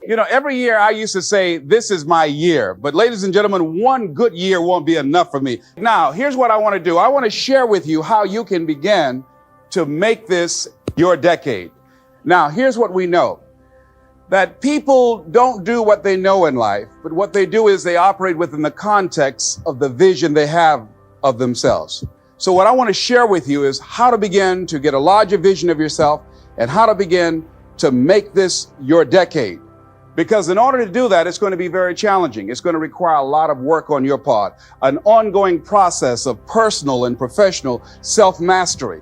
You know, every year I used to say, this is my year. But ladies and gentlemen, one good year won't be enough for me. Now, here's what I want to do. I want to share with you how you can begin to make this your decade. Now, here's what we know. That people don't do what they know in life, but what they do is they operate within the context of the vision they have of themselves. So what I want to share with you is how to begin to get a larger vision of yourself and how to begin to make this your decade. Because in order to do that, it's going to be very challenging. It's going to require a lot of work on your part, an ongoing process of personal and professional self-mastery.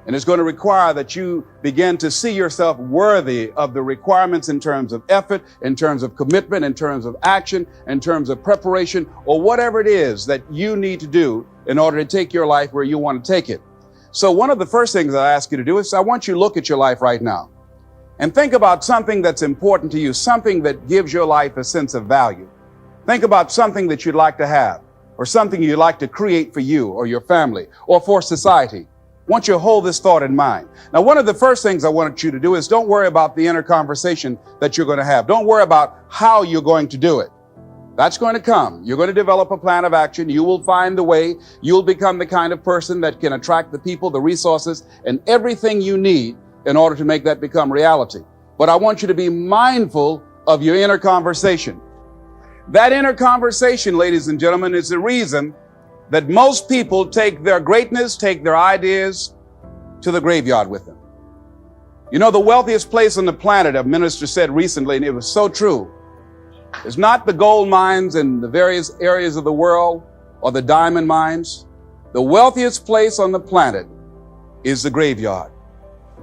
And it's going to require that you begin to see yourself worthy of the requirements in terms of effort, in terms of commitment, in terms of action, in terms of preparation, or whatever it is that you need to do in order to take your life where you want to take it. So one of the first things I ask you to do is I want you to look at your life right now and think about something that's important to you, something that gives your life a sense of value. Think about something that you'd like to have or something you'd like to create for you or your family or for society. I want you to hold this thought in mind. Now, one of the first things I want you to do is don't worry about the inner conversation that you're going to have. Don't worry about how you're going to do it. That's going to come. You're going to develop a plan of action. You will find the way. You'll become the kind of person that can attract the people, the resources, and everything you need in order to make that become reality. But I want you to be mindful of your inner conversation. That inner conversation, ladies and gentlemen, is the reason that most people take their greatness, take their ideas to the graveyard with them. You know, the wealthiest place on the planet, a minister said recently, and it was so true, is not the gold mines in the various areas of the world or the diamond mines. The wealthiest place on the planet is the graveyard.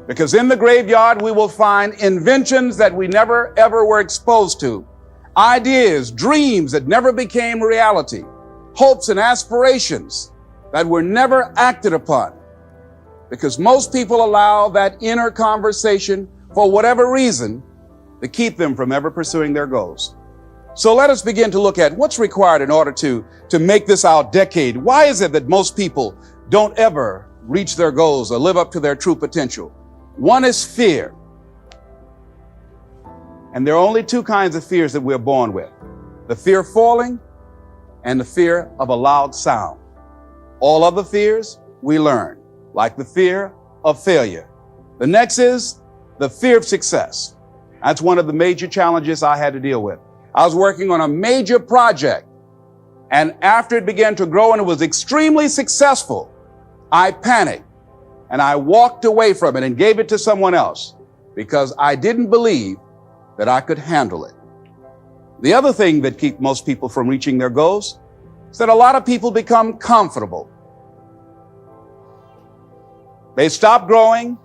Because in the graveyard, we will find inventions that we never, ever were exposed to, ideas, dreams that never became reality, hopes and aspirations that were never acted upon, because most people allow that inner conversation, for whatever reason, to keep them from ever pursuing their goals. So let us begin to look at what's required in order to make this our decade. Why is it that most people don't ever reach their goals or live up to their true potential? One is fear. And there are only two kinds of fears that we're born with: the fear of falling and the fear of a loud sound. All other fears we learn, like the fear of failure. The next is the fear of success. That's one of the major challenges I had to deal with. I was working on a major project, and after it began to grow and it was extremely successful, I panicked and I walked away from it and gave it to someone else because I didn't believe that I could handle it. The other thing that keeps most people from reaching their goals is that a lot of people become comfortable. They stop growing.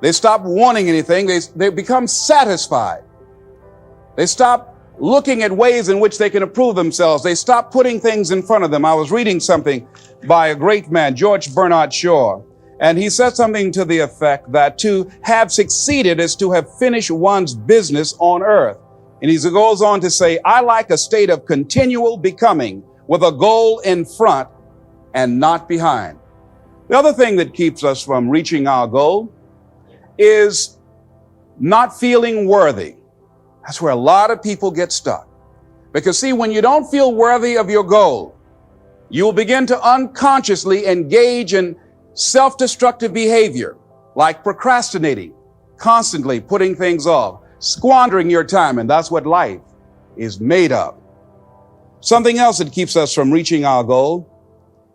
They stop wanting anything. They become satisfied. They stop looking at ways in which they can improve themselves. They stop putting things in front of them. I was reading something by a great man, George Bernard Shaw, and he said something to the effect that to have succeeded is to have finished one's business on earth. And he goes on to say, I like a state of continual becoming with a goal in front and not behind. The other thing that keeps us from reaching our goal is not feeling worthy. That's where a lot of people get stuck. Because see, when you don't feel worthy of your goal, you will begin to unconsciously engage in self-destructive behavior, like procrastinating, constantly putting things off, squandering your time, and that's what life is made of. Something else that keeps us from reaching our goal,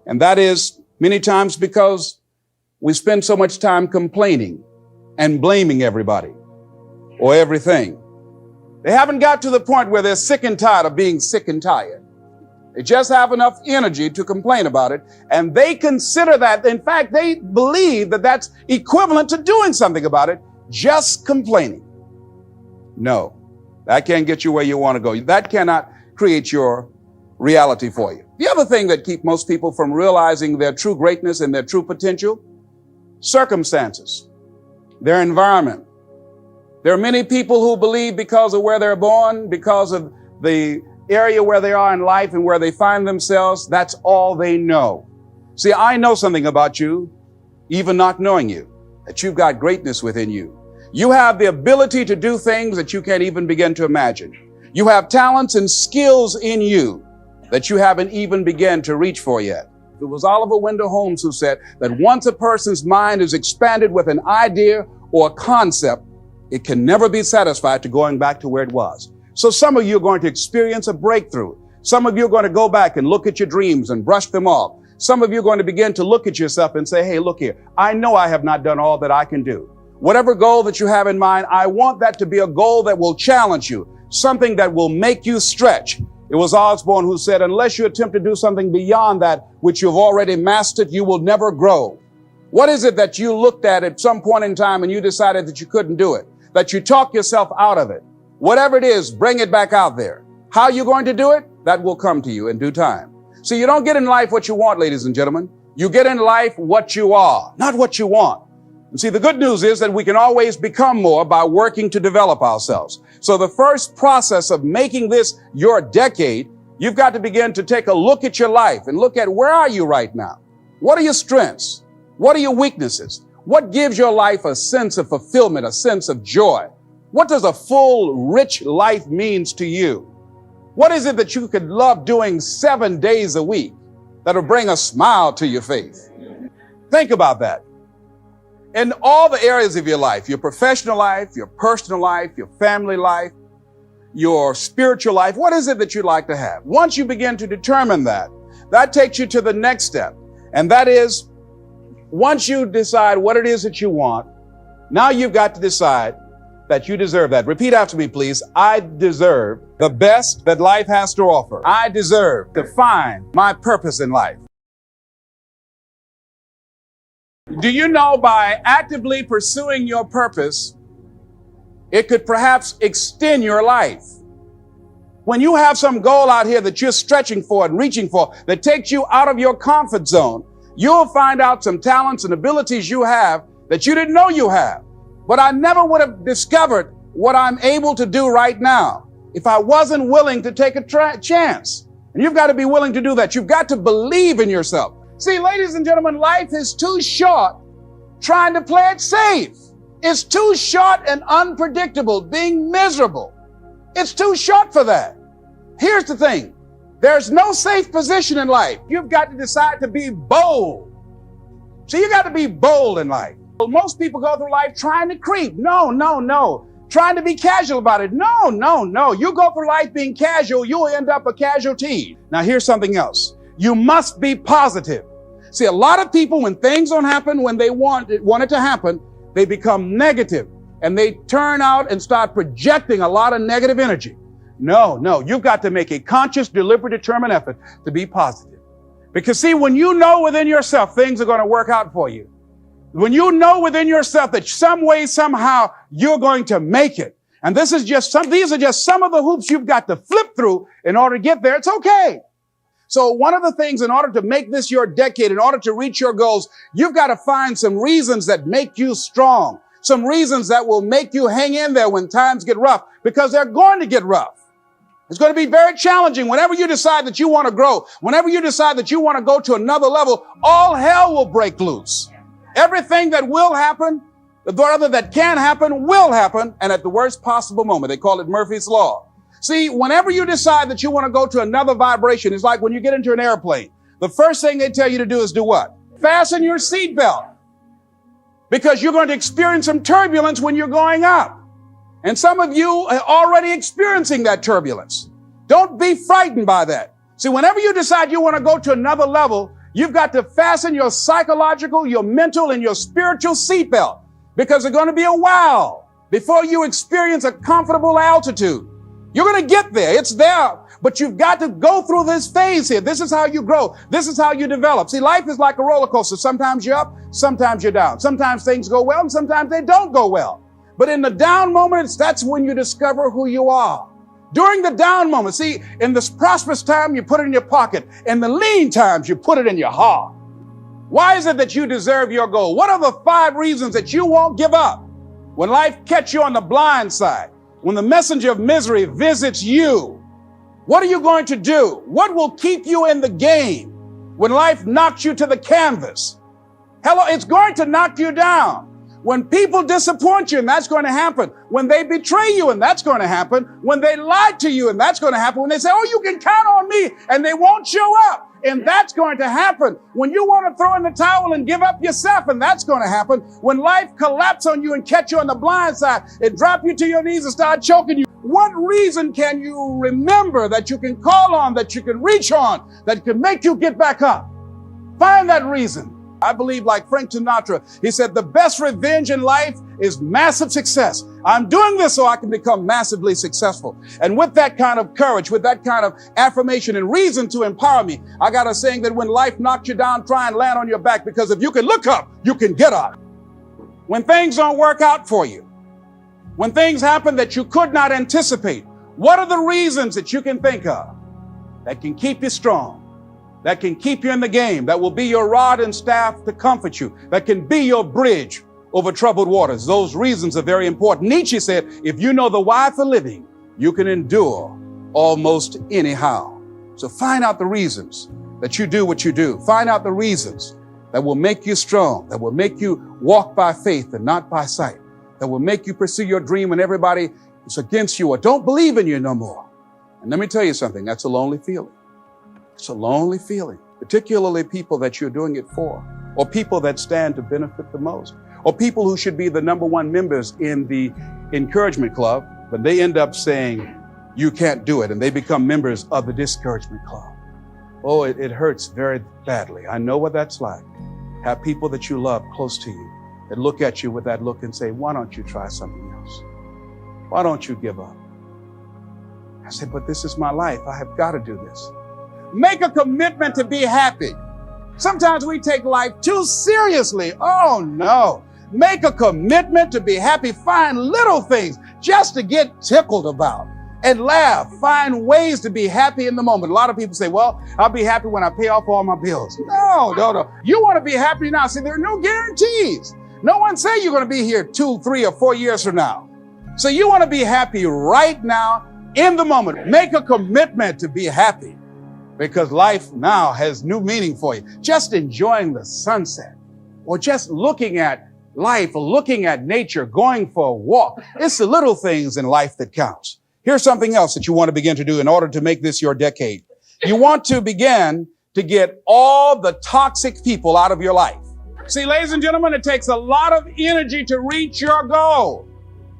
and that is many times because we spend so much time complaining and blaming everybody or everything. They haven't got to the point where they're sick and tired of being sick and tired. They just have enough energy to complain about it, and they consider that, in fact, they believe that that's equivalent to doing something about it, just complaining. No, that can't get you where you want to go. That cannot create your reality for you. The other thing that keeps most people from realizing their true greatness and their true potential, circumstances, their environment. There are many people who believe because of where they're born, because of the area where they are in life and where they find themselves, that's all they know. See, I know something about you, even not knowing you, that you've got greatness within you. You have the ability to do things that you can't even begin to imagine. You have talents and skills in you that you haven't even begun to reach for yet. It was Oliver Wendell Holmes who said that once a person's mind is expanded with an idea or a concept, it can never be satisfied to going back to where it was. So some of you are going to experience a breakthrough. Some of you are going to go back and look at your dreams and brush them off. Some of you are going to begin to look at yourself and say, hey, look here, I know I have not done all that I can do. Whatever goal that you have in mind, I want that to be a goal that will challenge you, something that will make you stretch. It was Osborne who said, unless you attempt to do something beyond that which you've already mastered, you will never grow. What is it that you looked at some point in time and you decided that you couldn't do it, that you talked yourself out of it? Whatever it is, bring it back out there. How are you going to do it? That will come to you in due time. See, you don't get in life what you want, ladies and gentlemen. You get in life what you are, not what you want. And see, the good news is that we can always become more by working to develop ourselves. So the first process of making this your decade, you've got to begin to take a look at your life and look at where are you right now? What are your strengths? What are your weaknesses? What gives your life a sense of fulfillment, a sense of joy? What does a full, rich life means to you? What is it that you could love doing 7 days a week that'll bring a smile to your face? Think about that. In all the areas of your life, your professional life, your personal life, your family life, your spiritual life, what is it that you'd like to have? Once you begin to determine that, that takes you to the next step. And that is, once you decide what it is that you want, now you've got to decide that you deserve that. Repeat after me, please. I deserve the best that life has to offer. I deserve to find my purpose in life. Do you know by actively pursuing your purpose, it could perhaps extend your life? When you have some goal out here that you're stretching for and reaching for that takes you out of your comfort zone, you'll find out some talents and abilities you have that you didn't know you have. But I never would have discovered what I'm able to do right now if I wasn't willing to take a chance. And you've got to be willing to do that. You've got to believe in yourself. See, ladies and gentlemen, life is too short trying to play it safe. It's too short and unpredictable, being miserable. It's too short for that. Here's the thing. There's no safe position in life. You've got to decide to be bold. So you got to be bold in life. Well, most people go through life trying to creep. No. Trying to be casual about it. No. You go through life being casual, you'll end up a casualty. Now here's something else. You must be positive. See, a lot of people, when things don't happen when they want it to happen, they become negative and they turn out and start projecting a lot of negative energy. No, you've got to make a conscious, deliberate, determined effort to be positive. Because see, when you know within yourself things are going to work out for you, when you know within yourself that some way, somehow you're going to make it, and these are just some of the hoops you've got to flip through in order to get there, it's okay. So one of the things, in order to make this your decade, in order to reach your goals, you've got to find some reasons that make you strong, some reasons that will make you hang in there when times get rough, because they're going to get rough. It's going to be very challenging. Whenever you decide that you want to grow, whenever you decide that you want to go to another level, all hell will break loose. Everything that will happen, rather that can happen, will happen, and at the worst possible moment. They call it Murphy's Law. See, whenever you decide that you want to go to another vibration, it's like when you get into an airplane. The first thing they tell you to do is do what? Fasten your seatbelt. Because you're going to experience some turbulence when you're going up. And some of you are already experiencing that turbulence. Don't be frightened by that. See, whenever you decide you want to go to another level, you've got to fasten your psychological, your mental, and your spiritual seatbelt. Because it's going to be a while before you experience a comfortable altitude. You're going to get there. It's there. But you've got to go through this phase here. This is how you grow. This is how you develop. See, life is like a roller coaster. Sometimes you're up, sometimes you're down. Sometimes things go well, and sometimes they don't go well. But in the down moments, that's when you discover who you are. During the down moments, see, in this prosperous time, you put it in your pocket. In the lean times, you put it in your heart. Why is it that you deserve your goal? What are the 5 reasons that you won't give up when life catches you on the blind side? When the messenger of misery visits you, what are you going to do? What will keep you in the game when life knocks you to the canvas? Hello, it's going to knock you down. When people disappoint you, and that's going to happen. When they betray you, and that's going to happen. When they lie to you, and that's going to happen. When they say, oh, you can count on me, and they won't show up, and that's going to happen. When you want to throw in the towel and give up yourself, and that's going to happen. When life collapses on you and catch you on the blind side and drop you to your knees and start choking you, what reason can you remember that you can call on, that you can reach on, that can make you get back up? Find that reason. I believe, like Frank Sinatra, he said, the best revenge in life is massive success. I'm doing this so I can become massively successful. And with that kind of courage, with that kind of affirmation and reason to empower me, I got a saying that when life knocks you down, try and land on your back, because if you can look up, you can get up. When things don't work out for you, when things happen that you could not anticipate, what are the reasons that you can think of that can keep you strong? That can keep you in the game, that will be your rod and staff to comfort you, that can be your bridge over troubled waters. Those reasons are very important. Nietzsche said, if you know the why for living, you can endure almost anyhow. So find out the reasons that you do what you do. Find out the reasons that will make you strong, that will make you walk by faith and not by sight, that will make you pursue your dream when everybody is against you or don't believe in you no more. And let me tell you something, that's a lonely feeling. It's a lonely feeling, particularly people that you're doing it for, or people that stand to benefit the most, or people who should be the number one members in the encouragement club, but they end up saying, you can't do it, and they become members of the discouragement club. Oh, it hurts very badly. I know what that's like. Have people that you love close to you that look at you with that look and say, why don't you try something else? Why don't you give up? I said, but this is my life. I have got to do this. Make a commitment to be happy. Sometimes we take life too seriously. Oh no. Make a commitment to be happy. Find little things just to get tickled about and laugh. Find ways to be happy in the moment. A lot of people say, well, I'll be happy when I pay off all my bills. No. You want to be happy now. See, there are no guarantees. No one say you're going to be here 2, 3, or 4 years from now. So you want to be happy right now in the moment. Make a commitment to be happy, because life now has new meaning for you. Just enjoying the sunset, or just looking at life, or looking at nature, going for a walk. It's the little things in life that counts. Here's something else that you want to begin to do in order to make this your decade. You want to begin to get all the toxic people out of your life. See, ladies and gentlemen, it takes a lot of energy to reach your goal.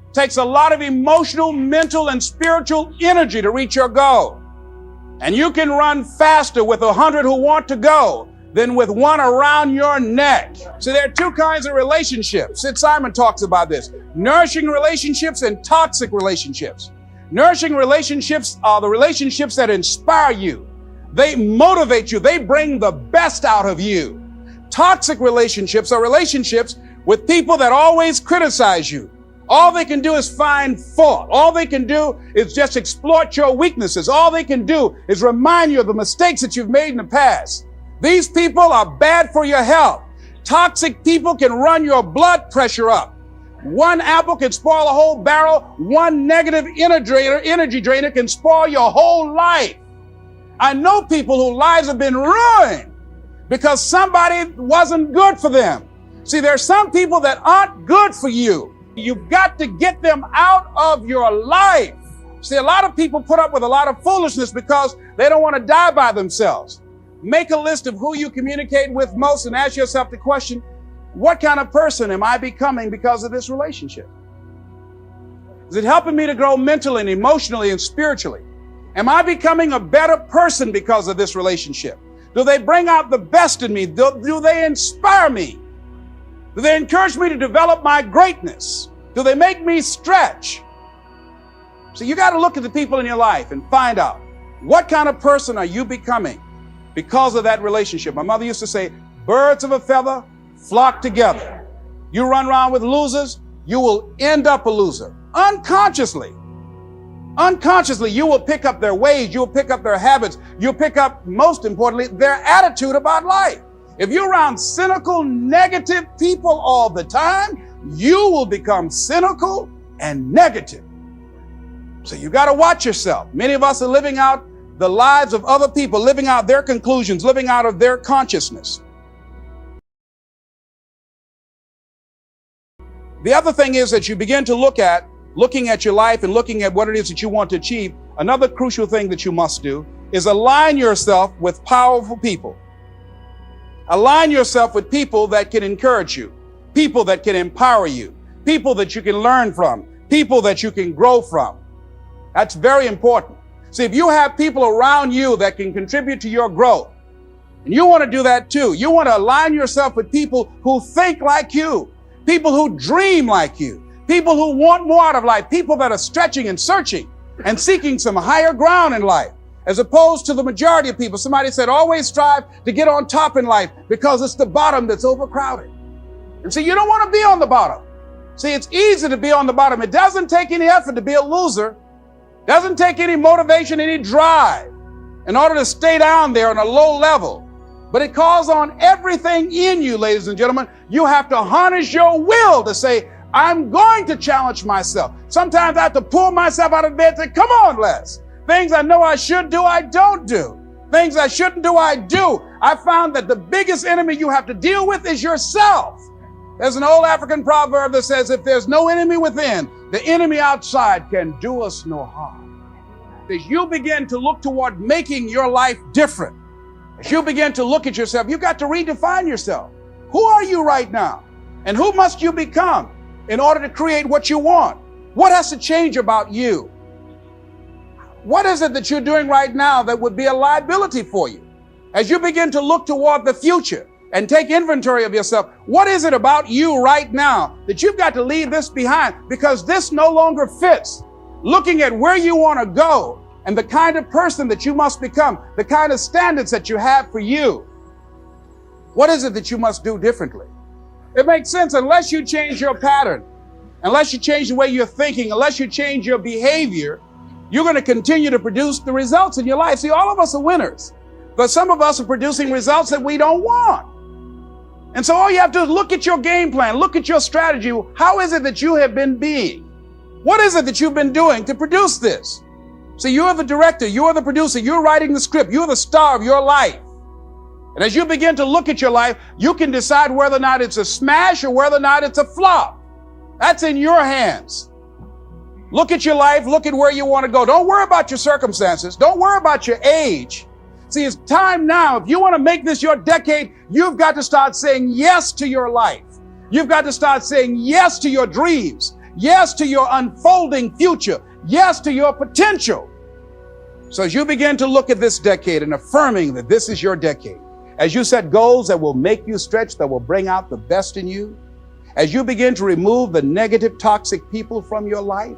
It takes a lot of emotional, mental, and spiritual energy to reach your goal. And you can run faster with 100 who want to go than with one around your neck. So there are two kinds of relationships. Sid Simon talks about this. Nourishing relationships and toxic relationships. Nourishing relationships are the relationships that inspire you. They motivate you. They bring the best out of you. Toxic relationships are relationships with people that always criticize you. All they can do is find fault. All they can do is just exploit your weaknesses. All they can do is remind you of the mistakes that you've made in the past. These people are bad for your health. Toxic people can run your blood pressure up. One apple can spoil a whole barrel. One negative energy drainer can spoil your whole life. I know people whose lives have been ruined because somebody wasn't good for them. See, there are some people that aren't good for you. You've got to get them out of your life. See, a lot of people put up with a lot of foolishness because they don't want to die by themselves. Make a list of who you communicate with most and ask yourself the question, what kind of person am I becoming because of this relationship? Is it helping me to grow mentally and emotionally and spiritually? Am I becoming a better person because of this relationship? Do they bring out the best in me? Do they inspire me? Do they encourage me to develop my greatness? Do they make me stretch? So you got to look at the people in your life and find out what kind of person are you becoming because of that relationship. My mother used to say, birds of a feather flock together. You run around with losers, you will end up a loser. Unconsciously, you will pick up their ways, you'll pick up their habits, you'll pick up, most importantly, their attitude about life. If you're around cynical, negative people all the time, you will become cynical and negative. So you got to watch yourself. Many of us are living out the lives of other people, living out their conclusions, living out of their consciousness. The other thing is that you begin to looking at your life and looking at what it is that you want to achieve. Another crucial thing that you must do is align yourself with powerful people. Align yourself with people that can encourage you, people that can empower you, people that you can learn from, people that you can grow from. That's very important. See, if you have people around you that can contribute to your growth, and you want to do that too, you want to align yourself with people who think like you, people who dream like you, people who want more out of life, people that are stretching and searching and seeking some higher ground in life, as opposed to the majority of people. Somebody said, always strive to get on top in life because it's the bottom that's overcrowded. And see, you don't want to be on the bottom. See, it's easy to be on the bottom. It doesn't take any effort to be a loser. Doesn't take any motivation, any drive in order to stay down there on a low level. But it calls on everything in you, ladies and gentlemen. You have to harness your will to say, I'm going to challenge myself. Sometimes I have to pull myself out of bed and say, come on, Les. Things I know I should do, I don't do. Things I shouldn't do, I do. I found that the biggest enemy you have to deal with is yourself. There's an old African proverb that says, if there's no enemy within, the enemy outside can do us no harm. As you begin to look toward making your life different, as you begin to look at yourself, you've got to redefine yourself. Who are you right now? And who must you become in order to create what you want? What has to change about you? What is it that you're doing right now that would be a liability for you? As you begin to look toward the future and take inventory of yourself, what is it about you right now that you've got to leave this behind because this no longer fits? Looking at where you want to go and the kind of person that you must become, the kind of standards that you have for you. What is it that you must do differently? It makes sense unless you change your pattern, unless you change the way you're thinking, unless you change your behavior, you're going to continue to produce the results in your life. See, all of us are winners, but some of us are producing results that we don't want. And so all you have to do is look at your game plan, look at your strategy. How is it that you have been being? What is it that you've been doing to produce this? See, you're the director, you're the producer, you're writing the script, you're the star of your life. And as you begin to look at your life, you can decide whether or not it's a smash or whether or not it's a flop. That's in your hands. Look at your life, look at where you want to go. Don't worry about your circumstances. Don't worry about your age. See, it's time now. If you want to make this your decade, you've got to start saying yes to your life. You've got to start saying yes to your dreams, yes to your unfolding future, yes to your potential. So as you begin to look at this decade and affirming that this is your decade, as you set goals that will make you stretch, that will bring out the best in you, as you begin to remove the negative, toxic people from your life,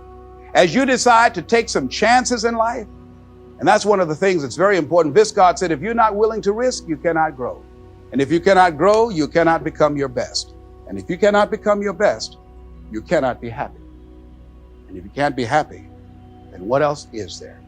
as you decide to take some chances in life, and that's one of the things that's very important. Viscard said, if you're not willing to risk, you cannot grow. And if you cannot grow, you cannot become your best. And if you cannot become your best, you cannot be happy. And if you can't be happy, then what else is there?